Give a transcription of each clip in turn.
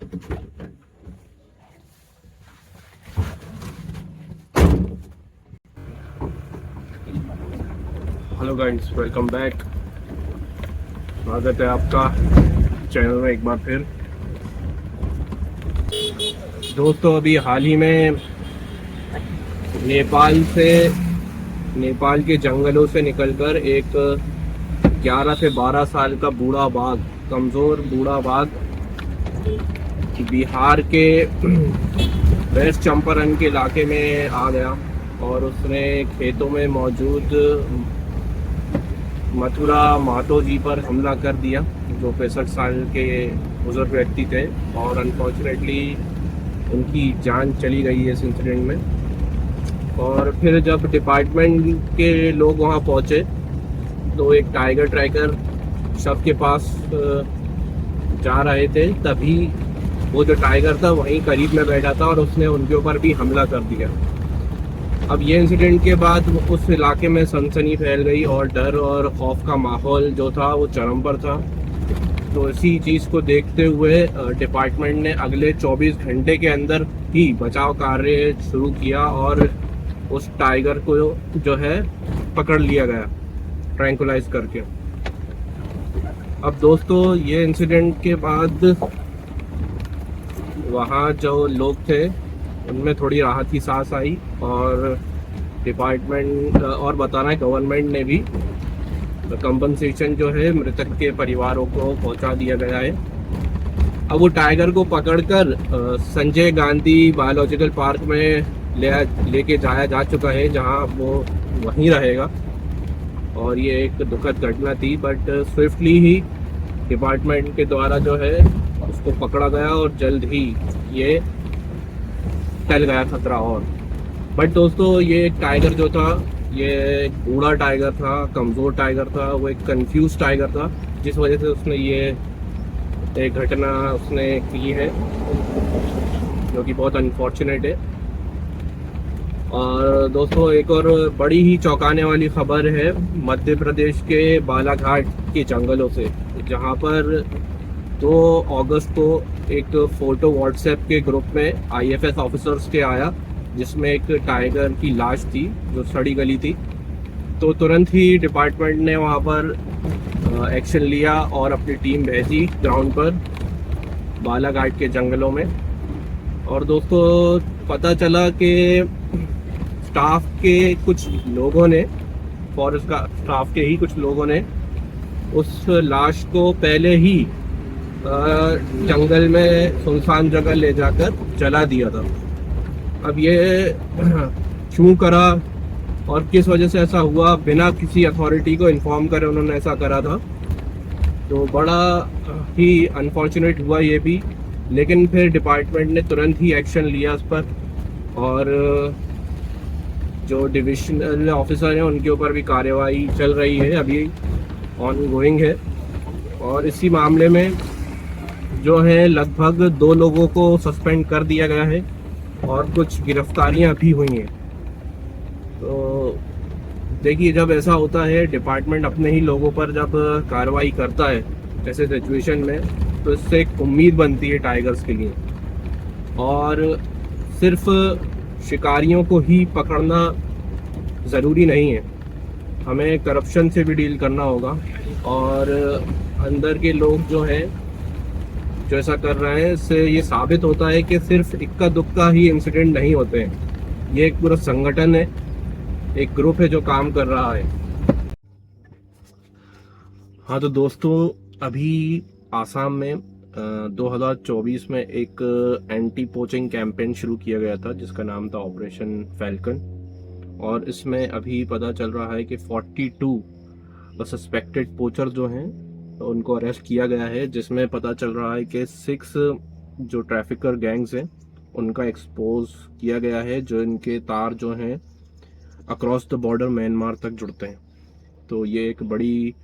Hello guys, welcome back. स्वागत है आपका चैनल में एक बार फिर। दोस्तों, अभी हाल ही में नेपाल के जंगलों से निकलकर एक 11 से 12 साल का बूढ़ा बाघ, कमज़ोर बूढ़ा बाघ बिहार के वेस्ट चंपारण के इलाके में आ गया और उसने खेतों में मौजूद मथुरा महतो जी पर हमला कर दिया, जो 65 साल के बुजुर्ग व्यक्ति थे। और अनफॉर्चुनेटली उनकी जान चली गई है इस इंसिडेंट में। और फिर जब डिपार्टमेंट के लोग वहां पहुंचे तो एक टाइगर ट्रैकर शव के पास जा रहे थे, तभी वो जो टाइगर था वहीं करीब में बैठा था और उसने उनके ऊपर भी हमला कर दिया। अब ये इंसिडेंट के बाद उस इलाके में सनसनी फैल गई और डर और खौफ का माहौल जो था वो चरम पर था। तो इसी चीज़ को देखते हुए डिपार्टमेंट ने अगले 24 घंटे के अंदर ही बचाव कार्य शुरू किया और उस टाइगर को जो है पकड़ लिया गया, ट्रैंकुलाइज करके। अब दोस्तों, ये इंसिडेंट के बाद वहाँ जो लोग थे उनमें थोड़ी राहत की सांस आई और डिपार्टमेंट और बताना है गवर्नमेंट ने भी कंपनसेशन जो है मृतक के परिवारों को पहुंचा दिया गया है। अब वो टाइगर को पकड़कर संजय गांधी बायोलॉजिकल पार्क में लेके जाया जा चुका है, जहां वो वहीं रहेगा। और ये एक दुखद घटना थी, बट स्विफ्टली ही डिपार्टमेंट के द्वारा जो है उसको पकड़ा गया और जल्द ही ये टल गया खतरा। और बट दोस्तों, ये टाइगर जो था ये एक बूढ़ा टाइगर था, कमज़ोर टाइगर था, वो एक कंफ्यूज टाइगर था, जिस वजह से उसने ये एक घटना उसने की है, जो कि बहुत अनफॉर्चुनेट है। और दोस्तों, एक और बड़ी ही चौंकाने वाली खबर है मध्य प्रदेश के बालाघाट के जंगलों से, जहां पर 2 अगस्त को एक फ़ोटो व्हाट्सएप के ग्रुप में आईएफएस ऑफिसर्स के आया, जिसमें एक टाइगर की लाश थी जो सड़ी गली थी। तो तुरंत ही डिपार्टमेंट ने वहाँ पर एक्शन लिया और अपनी टीम भेजी ग्राउंड पर बालाघाट के जंगलों में। और दोस्तों, पता चला कि स्टाफ के कुछ लोगों ने, फॉरेस्ट का स्टाफ के ही कुछ लोगों ने उस लाश को पहले ही जंगल में सुनसान जगह ले जाकर जला दिया था। अब ये क्यों करा और किस वजह से ऐसा हुआ, बिना किसी अथॉरिटी को इन्फॉर्म करे उन्होंने ऐसा करा था, तो बड़ा ही अनफॉर्चुनेट हुआ ये भी। लेकिन फिर डिपार्टमेंट ने तुरंत ही एक्शन लिया इस पर और जो डिविजनल ऑफिसर हैं उनके ऊपर भी कार्रवाई चल रही है, अभी ऑन गोइंग है। और इसी मामले में जो है लगभग 2 लोगों को सस्पेंड कर दिया गया है और कुछ गिरफ्तारियां भी हुई हैं। तो देखिए, जब ऐसा होता है, डिपार्टमेंट अपने ही लोगों पर जब कार्रवाई करता है ऐसे सिचुएशन में, तो इससे एक उम्मीद बनती है टाइगर्स के लिए। और सिर्फ शिकारियों को ही पकड़ना ज़रूरी नहीं है, हमें करप्शन से भी डील करना होगा। और अंदर के लोग जो हैं जो ऐसा कर रहे हैं, इससे ये साबित होता है कि सिर्फ इक्का दुक्का ही इंसिडेंट नहीं होते हैं, ये एक पूरा संगठन है, एक ग्रुप है जो काम कर रहा है। हाँ तो दोस्तों, अभी आसाम में 2024 में एक एंटी पोचिंग कैंपेन शुरू किया गया था, जिसका नाम था ऑपरेशन फैल्कन। और इसमें अभी पता चल रहा है कि 42 सस्पेक्टेड पोचर जो हैं तो उनको अरेस्ट किया गया है, जिसमें पता चल रहा है कि 6 जो ट्रैफिकर गैंग्स हैं उनका एक्सपोज किया गया है, जो इनके तार जो हैं अक्रॉस द बॉर्डर म्यांमार तक जुड़ते हैं। तो ये एक बड़ी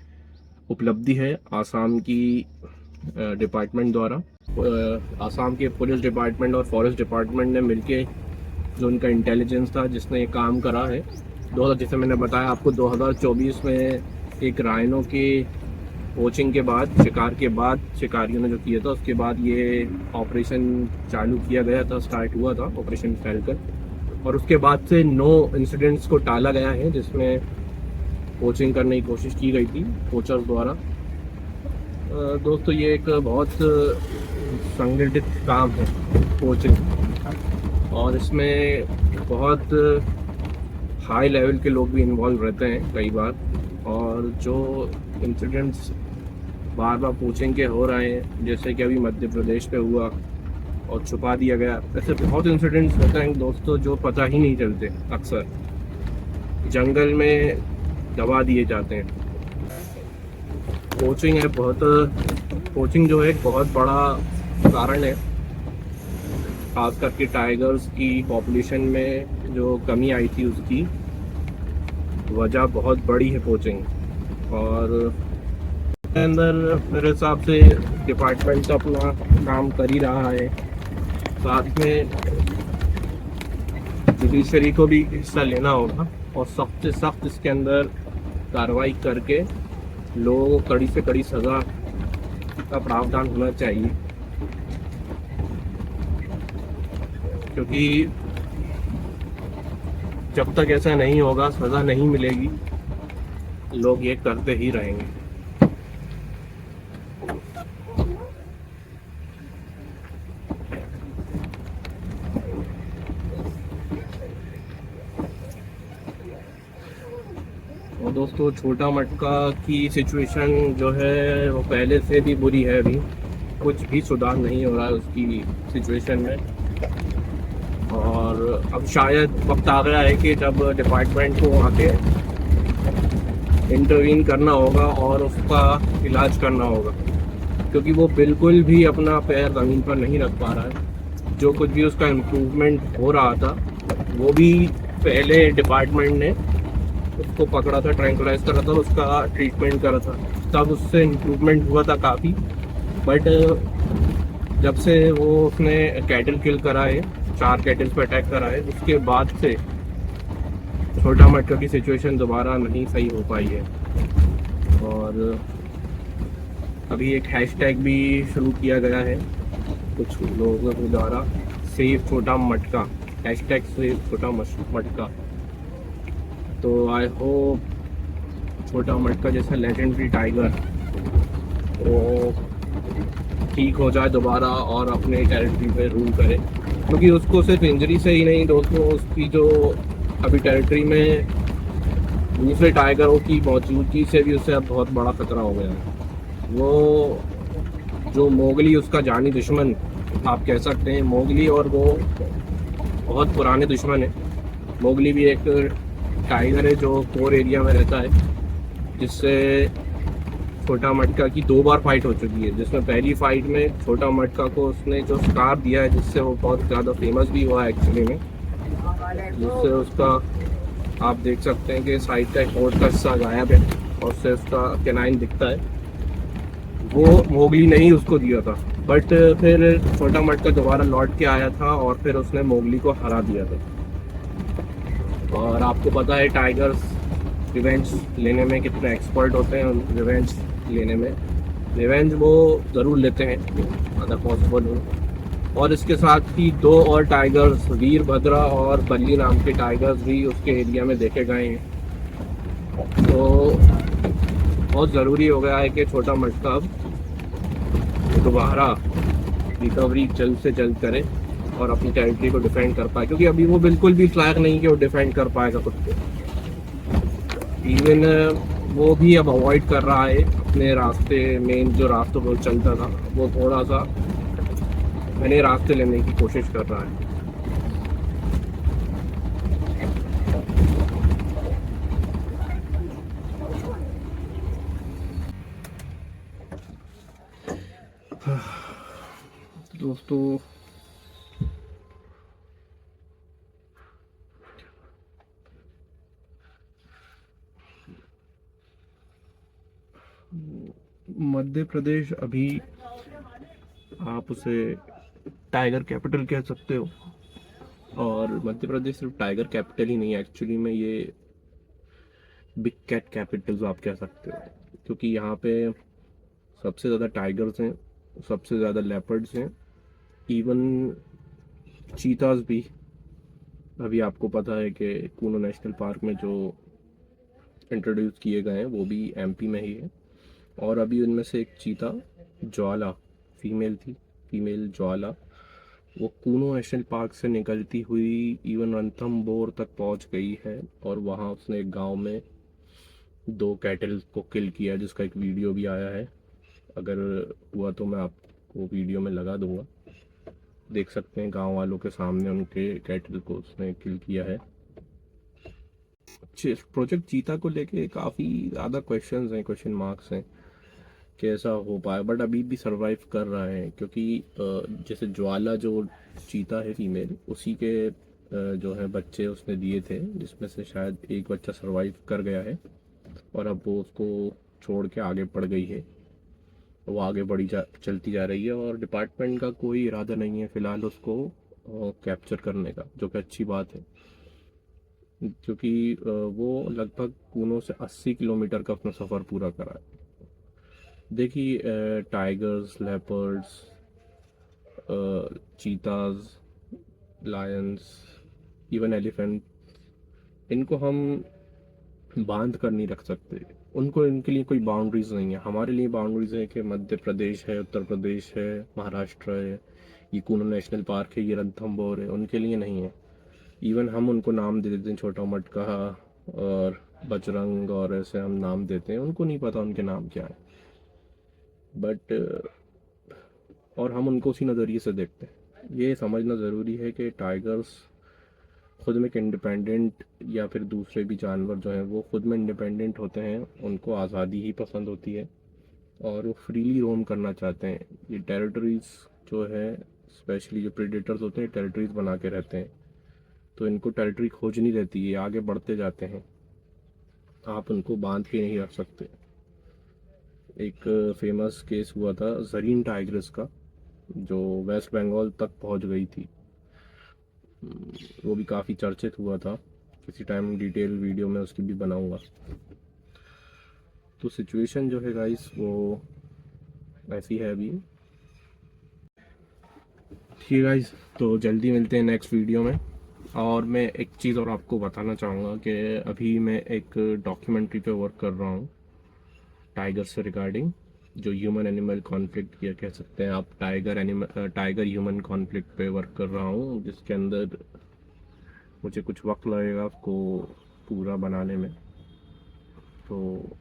उपलब्धि है आसाम की डिपार्टमेंट द्वारा। आसाम के पुलिस डिपार्टमेंट और फॉरेस्ट डिपार्टमेंट ने मिलके जो उनका इंटेलिजेंस था जिसने ये काम करा है, जैसे मैंने बताया आपको, 2024 में एक राइनो के कोचिंग के बाद, शिकार के बाद, शिकारियों ने जो किया था उसके बाद ये ऑपरेशन चालू किया गया था, स्टार्ट हुआ था ऑपरेशन फैल्कन। और उसके बाद से 9 इंसिडेंट्स को टाला गया है जिसमें कोचिंग करने की कोशिश की गई थी कोचर्स द्वारा। दोस्तों ये एक बहुत संगठित काम है कोचिंग, और इसमें बहुत हाई लेवल के लोग भी इन्वॉल्व रहते हैं कई बार। और जो इंसिडेंट्स बार बार कोचिंग के हो रहे हैं, जैसे कि अभी मध्य प्रदेश पे हुआ और छुपा दिया गया, ऐसे बहुत इंसिडेंट्स होते हैं दोस्तों जो पता ही नहीं चलते, अक्सर जंगल में दबा दिए जाते हैं। कोचिंग जो है एक बहुत बड़ा कारण है, खास करके टाइगर्स की पॉपुलेशन में जो कमी आई थी उसकी वजह बहुत बड़ी है कोचिंग। और अंदर मेरे हिसाब से डिपार्टमेंट अपना काम कर ही रहा है, साथ में जुडिशरी को भी हिस्सा लेना होगा और सख्त से सख्त इसके अंदर कार्रवाई करके लोगों को कड़ी से कड़ी सज़ा का प्रावधान होना चाहिए, क्योंकि जब तक ऐसा नहीं होगा, सज़ा नहीं मिलेगी, लोग ये करते ही रहेंगे। और दोस्तों छोटा मटका की सिचुएशन जो है वो पहले से भी बुरी है, अभी कुछ भी सुधार नहीं हो रहा है उसकी सिचुएशन में। और अब शायद वक्त आ गया है कि जब डिपार्टमेंट को आके इंटरवीन करना होगा और उसका इलाज करना होगा, क्योंकि वो बिल्कुल भी अपना पैर ज़मीन पर नहीं रख पा रहा है। जो कुछ भी उसका इम्प्रूवमेंट हो रहा था वो भी पहले डिपार्टमेंट ने उसको पकड़ा था, ट्रैंकुलाइज करा था, उसका ट्रीटमेंट करा था, तब उससे इम्प्रूवमेंट हुआ था काफ़ी। बट जब से वो उसने कैटल किल कराए, 4 कैटल्स पर अटैक कराए, उसके बाद से छोटा मटका की सिचुएशन दोबारा नहीं सही हो पाई है। और अभी एक हैशटैग भी शुरू किया गया है कुछ लोगों के द्वारा, सेव छोटा मटका, हैशटैग सेव छोटा मटका। तो आई होप छोटा मटका जैसा लेजेंडरी टाइगर वो ठीक हो जाए दोबारा और अपने टेरिटरी पे रूल करे, क्योंकि उसको सिर्फ इंजरी से ही नहीं दोस्तों, उसकी जो अभी टेरिटरी में दूसरे टाइगरों की मौजूदगी से भी उससे अब बहुत बड़ा खतरा हो गया है। वो जो मोगली उसका जानी दुश्मन आप कह सकते हैं, मोगली और वो बहुत पुराने दुश्मन है। मोगली भी एक टाइगर है जो कोर एरिया में रहता है, जिससे छोटा मटका की 2 बार फाइट हो चुकी है, जिसमें पहली फाइट में छोटा मटका को उसने जो स्कार दिया है, जिससे वो बहुत ज़्यादा फेमस भी हुआ है एक्चुअली में, जिससे उसका आप देख सकते हैं कि साइड का एक होंठ का हिस्सा गायब है और उससे उसका कैनाइन दिखता है, वो मोगली ने ही उसको दिया था। बट फिर छोटा मटका दोबारा लौट के आया था और फिर उसने मोगली को हरा दिया था। और आपको पता है टाइगर्स रिवेंज लेने में कितने एक्सपर्ट होते हैं, रिवेंज लेने में, रिवेंज वो ज़रूर लेते हैं अगर पॉसिबल हो। और इसके साथ ही 2 और टाइगर्स, वीरभद्रा और बल्ली नाम के टाइगर्स भी उसके एरिया में देखे गए हैं। तो बहुत ज़रूरी हो गया है कि छोटा मटका अब दोबारा रिकवरी जल्द से जल्द करे और अपनी टेरिटरी को डिफेंड कर पाए, क्योंकि अभी वो बिल्कुल भी लायक नहीं कि वो डिफेंड कर पाएगा खुद को। इवन वो भी अब अवॉइड कर रहा है अपने रास्ते, मेन जो रास्तों पर चलता था वो थोड़ा सा नए रास्ते लेने की कोशिश कर रहा है। दोस्तों मध्य प्रदेश अभी आप उसे टाइगर कैपिटल कह सकते हो, और मध्य प्रदेश सिर्फ टाइगर कैपिटल ही नहीं है, एक्चुअली में ये बिग कैट कैपिटल आप कह सकते हो, क्योंकि यहाँ पे सबसे ज़्यादा टाइगर्स हैं, सबसे ज़्यादा लेपर्ड्स हैं, इवन चीताज भी। अभी आपको पता है कि कूनो नेशनल पार्क में जो इंट्रोड्यूस किए गए हैं वो भी एमपी में ही है। और अभी उनमें से एक चीता ज्वाला, फीमेल थी, फीमेल ज्वाला, वो कूनो नेशनल पार्क से निकलती हुई इवन रणथंभौर तक पहुंच गई है, और वहां उसने एक गांव में 2 कैटल को किल किया, जिसका एक वीडियो भी आया है। अगर हुआ तो मैं आपको वीडियो में लगा दूंगा, देख सकते हैं गांव वालों के सामने उनके कैटल को उसने किल किया है। प्रोजेक्ट चीता को लेके काफ़ी ज़्यादा क्वेश्चंस हैं, क्वेश्चन मार्क्स हैं, कैसा हो पाया, बट अभी भी सरवाइव कर रहा है। क्योंकि जैसे ज्वाला जो चीता है फीमेल, उसी के जो है बच्चे उसने दिए थे, जिसमें से शायद एक बच्चा सरवाइव कर गया है, और अब वो उसको छोड़ के आगे बढ़ गई है। वो आगे चलती जा रही है, और डिपार्टमेंट का कोई इरादा नहीं है फ़िलहाल उसको कैप्चर करने का, जो कि अच्छी बात है। क्योंकि वो लगभग कूनो से 80 किलोमीटर का अपना सफ़र पूरा करा है। देखिए tigers, leopards, चीताज, Lions, even elephant, इनको हम बांध कर नहीं रख सकते। उनको, इनके लिए कोई बाउंड्रीज नहीं है। हमारे लिए बाउंड्रीज है कि मध्य प्रदेश है, उत्तर प्रदेश है, महाराष्ट्र है, ये कूनो नेशनल पार्क है, ये रणथंभौर है, उनके लिए नहीं है। इवन हम उनको नाम दे देते हैं, छोटा मटका और बजरंग, और ऐसे हम नाम देते हैं, उनको नहीं पता उनके नाम क्या है। बट और हम उनको उसी नज़रिए से देखते हैं। ये समझना ज़रूरी है कि टाइगर्स खुद में एक इंडिपेंडेंट, या फिर दूसरे भी जानवर जो हैं वो खुद में इंडिपेंडेंट होते हैं, उनको आज़ादी ही पसंद होती है, और वो फ्रीली रोम करना चाहते हैं। ये टेरिटरीज़ जो है, स्पेशली जो प्रेडेटर्स होते हैं, टेरिटरीज़ बना के रहते हैं, तो इनको टेरिटरी खोजनी रहती है, आगे बढ़ते जाते हैं, आप उनको बांध के नहीं रख सकते। एक फेमस केस हुआ था जरीन टाइग्रेस का, जो वेस्ट बंगाल तक पहुंच गई थी। वो भी काफ़ी चर्चित हुआ था, किसी टाइम डिटेल वीडियो में उसकी भी बनाऊंगा। तो सिचुएशन जो है गाइस वो ऐसी है अभी। ठीक है गाइस, तो जल्दी मिलते हैं नेक्स्ट वीडियो में। और मैं एक चीज़ और आपको बताना चाहूँगा कि अभी मैं एक डॉक्यूमेंट्री पे वर्क कर रहा हूँ टाइगर से रिगार्डिंग, जो ह्यूमन एनिमल कॉन्फ्लिक्ट, या कह सकते हैं आप टाइगर ह्यूमन कॉन्फ्लिक्ट पे वर्क कर रहा हूँ, जिसके अंदर मुझे कुछ वक्त लगेगा उसको पूरा बनाने में। तो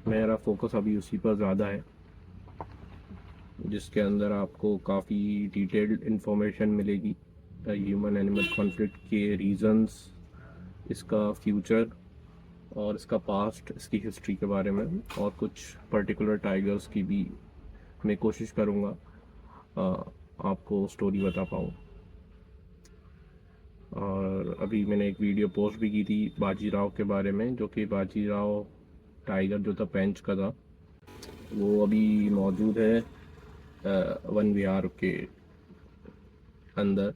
मेरा फोकस अभी उसी पर ज़्यादा है, जिसके अंदर आपको काफ़ी डिटेल्ड इन्फॉर्मेशन मिलेगी ह्यूमन एनिमल कॉन्फ्लिक्ट के रीज़न्स, इसका फ्यूचर, और इसका पास्ट, इसकी हिस्ट्री के बारे में, और कुछ पर्टिकुलर टाइगर्स की भी मैं कोशिश करूँगा आपको स्टोरी बता पाऊँ। और अभी मैंने एक वीडियो पोस्ट भी की थी बाजीराव के बारे में, जो कि बाजीराव टाइगर जो था पेंच का था, वो अभी मौजूद है वन विहार के अंदर।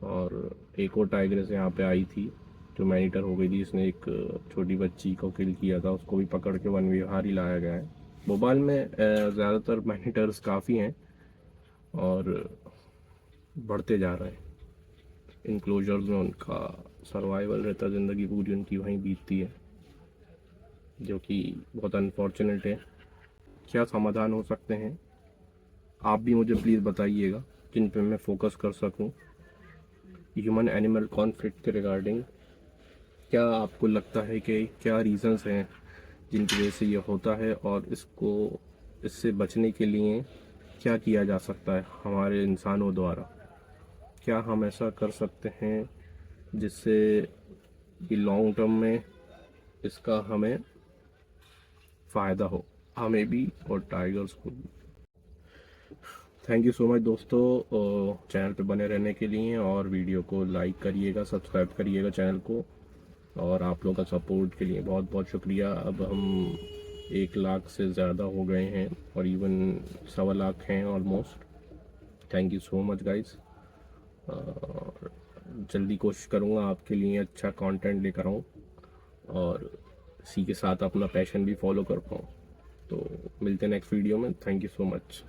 और एक और टाइग्रेस यहाँ पे आई थी जो मैनीटर हो गई थी, इसने एक छोटी बच्ची को किल किया था, उसको भी पकड़ के वन विहार ही लाया गया है। भोपाल में ज़्यादातर मैनीटर्स काफ़ी हैं और बढ़ते जा रहे हैं। इनक्लोजर्स में उनका सर्वाइवल रहता, ज़िंदगी पूरी उनकी वहीं बीतती है, जो कि बहुत अनफॉर्चुनेट है। क्या समाधान हो सकते हैं, आप भी मुझे प्लीज़ बताइएगा, जिन पे मैं फोकस कर सकूं ह्यूमन एनिमल कॉन्फ्लिक्ट के रिगार्डिंग। क्या आपको लगता है कि क्या रीज़न्स हैं जिनकी वजह से ये होता है, और इससे बचने के लिए क्या किया जा सकता है हमारे इंसानों द्वारा? क्या हम ऐसा कर सकते हैं जिससे कि लॉन्ग टर्म में इसका हमें फ़ायदा हो, हमें भी और टाइगर्स को भी। थैंक यू सो मच दोस्तों, चैनल पे बने रहने के लिए, और वीडियो को लाइक करिएगा, सब्सक्राइब करिएगा चैनल को, और आप लोगों का सपोर्ट के लिए बहुत बहुत शुक्रिया। अब हम 1 लाख से ज़्यादा हो गए हैं, और इवन 1.25 लाख हैं almost. Thank you so much guys. और जल्दी कोशिश करूँगा आपके लिए अच्छा कंटेंट लेकर आऊँ, और इसी के साथ अपना पैशन भी फॉलो कर पाऊँ। तो मिलते हैं नेक्स्ट वीडियो में। Thank you so much.